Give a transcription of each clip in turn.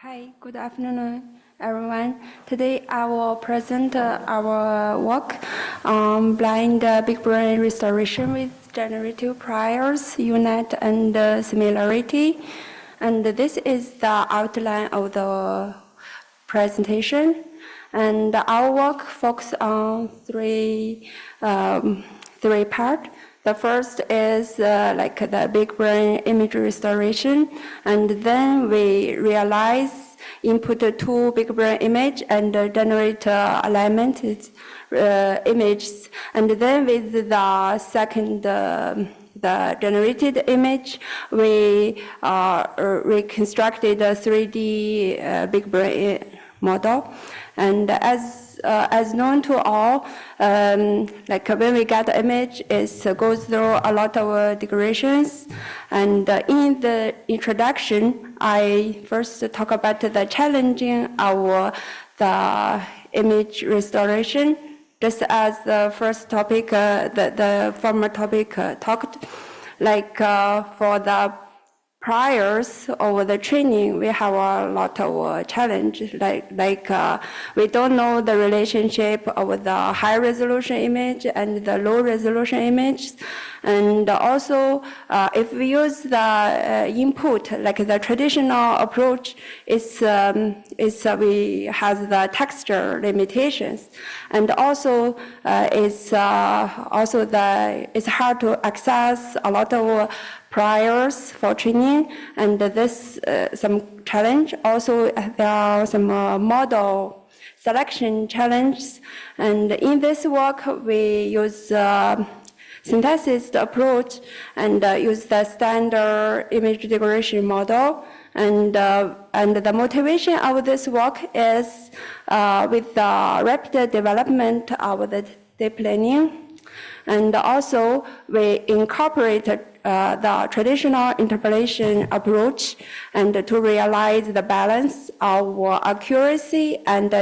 Hi, good afternoon, everyone. Today I will present our work on blind big brain restoration with generative priors, unit, and similarity. And this is the outline of the presentation. And our work focuses on three parts. The first is like the big brain image restoration, and then we realize input two big brain image and generate alignment images, and then with the second the generated image, we reconstructed a 3D big brain model, and as known to all, like when we get the image, it goes through a lot of digressions. And in the introduction, I first talk about the challenging of the image restoration, just as the first topic, the former topic talked. Like for the priors over the training, we have a lot of challenge. Like we don't know the relationship of the high resolution image and the low resolution image, and also if we use the input like the traditional approach, we has the texture limitations, and also it's hard to access a lot of priors for training, and this some challenge. Also, there are some model selection challenges, and in this work we use synthesis approach and use the standard image degradation model. And the motivation of this work is with the rapid development of the deep learning, and also we incorporated the traditional interpolation approach and to realize the balance of accuracy and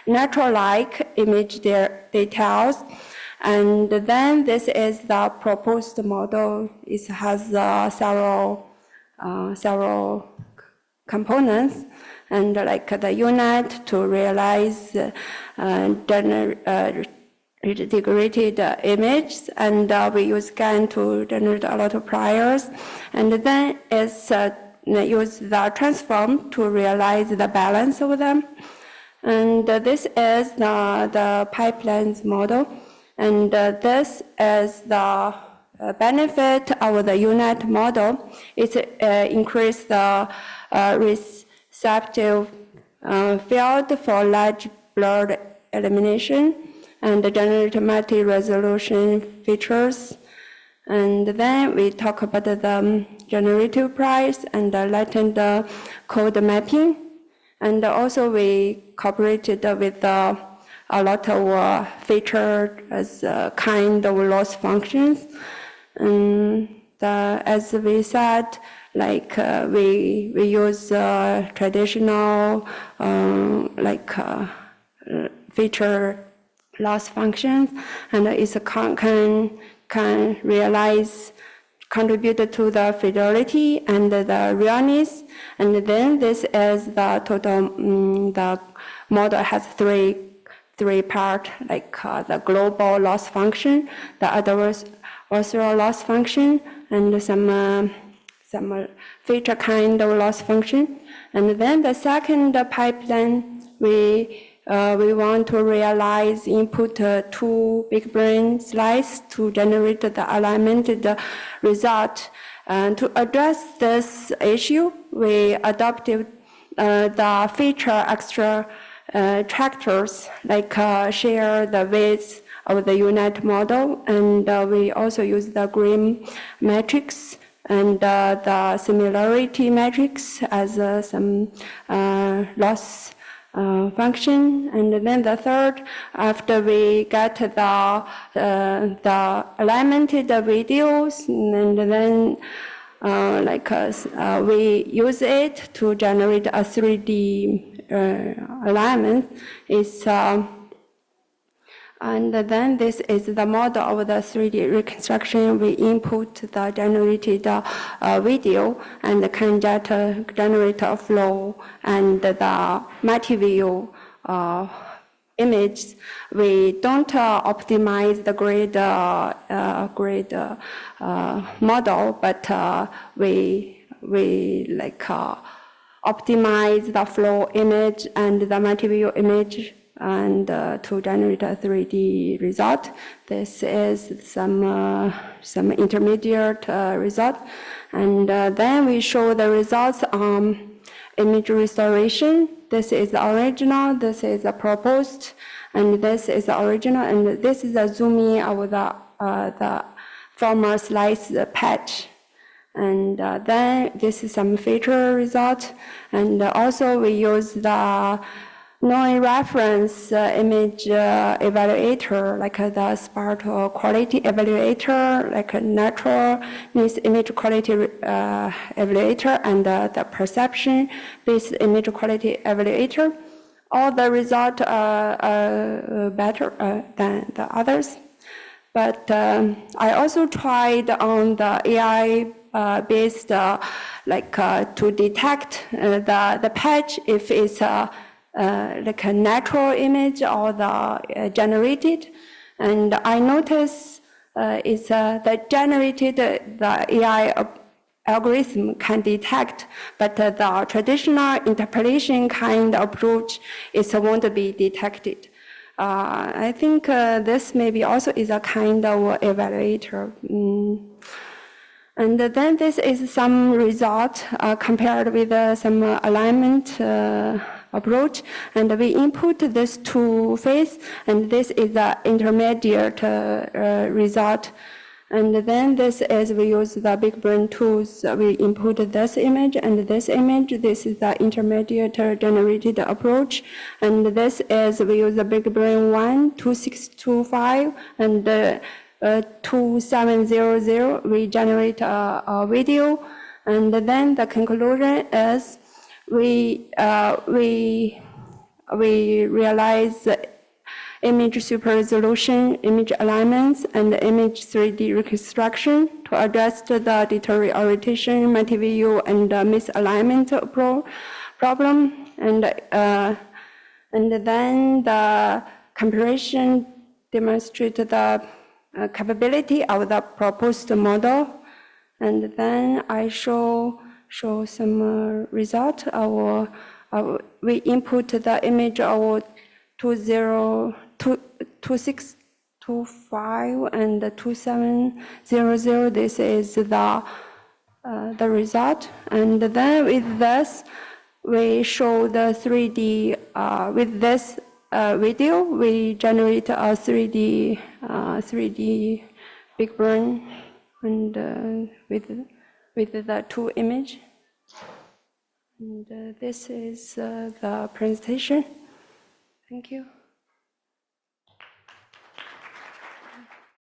natural-like image details. And then this is the proposed model. It has several components, and like the unit to realize degraded images, and we use GAN to generate a lot of priors, and then it's use the transform to realize the balance of them. And this is the pipelines model, and this is the benefit of the unit model. It increase the receptive field for large blur elimination and generate multi-resolution features. And then we talk about the generative price and the latent code mapping. And also we cooperated with a lot of features as kind of loss functions. And as we said, like we use traditional feature loss functions, and it can realize, contribute to the fidelity and the realness. And then this is the total. The model has three parts, like the global loss function, the adversarial loss function, and some feature kind of loss function. And then the second pipeline, we want to realize input two big brain slice to generate the alignmented result. And to address this issue, we adopted the feature extractors, like share the weights of the unit model, and we also use the Grimm matrix and the similarity matrix as some loss function. And then the third, after we get the alignmented videos, and then we use it to generate a 3D alignment. It's And then this is the model of the 3D reconstruction. We input the generated video and can just generate a flow and the multi-view image. We don't optimize the grid model, but we like optimize the flow image and the multi-view image and to generate a 3D result. This is some intermediate result. And then we show the results on image restoration. This is the original, this is the proposed, and this is the original, and this is the zooming of the former slice patch. And then this is some feature result. And also we use the non-reference image evaluator, like the spatial quality evaluator, like a natural image quality evaluator, and the perception-based image quality evaluator. All the results are better than the others. But I also tried on the AI-based, to detect the patch if it's like a natural image or the generated. And I noticed it's the generated, the AI algorithm can detect, but the traditional interpolation kind of approach won't be detected. I think this maybe also is a kind of evaluator. And then this is some result compared with some alignment approach, and we input this two phase, and this is the intermediate result. And then this is we use the BigBrain tools. We input this image and this image. This is the intermediate generated approach. And this is we use the BigBrain 1, 2625, and 2700. We generate a video. And then the conclusion is we realize image super resolution, image alignments, and image 3D reconstruction to address the deterioration, multi-view, and misalignment problem. And then the comparison demonstrates the capability of the proposed model. And then I show some result. We input the image of 2625 and 2700. This is the result. And then with this, we show the 3D. With this video, we generate a 3D BigBrain, and with the two image. And this is the presentation. Thank you.